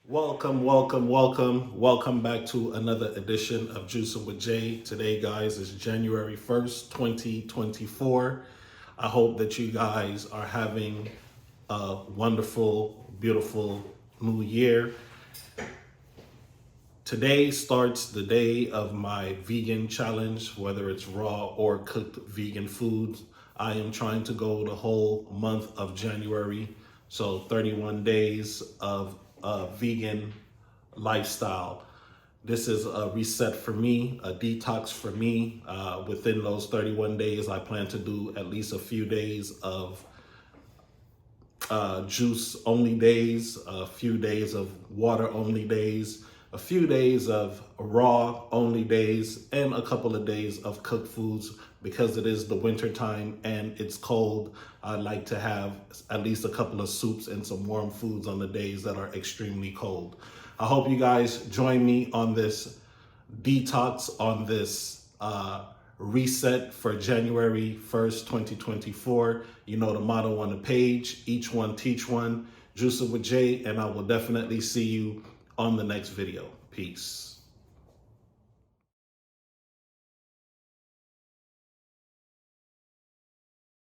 Welcome back to another edition of Juicing with Jay. Today, guys, is January 1st, 2024. I hope that you guys are having a wonderful, beautiful new year. Today starts the day of my vegan challenge, whether it's raw or cooked vegan foods. I am trying to go the whole month of January, so 31 days of vegan lifestyle. This is a reset for me, a detox for me. Within those 31 days, I plan to do at least a few days of juice only days, a few days of water only days, a few days of raw only days, and a couple of days of cooked foods. Because it is the winter time and it's cold, I like to have at least a couple of soups and some warm foods on the days that are extremely cold. I hope you guys join me on this detox, on this reset for January 1st, 2024. You know the motto on the page: each one teach one. Juicing with Jay, and I will definitely see you on the next video. Peace.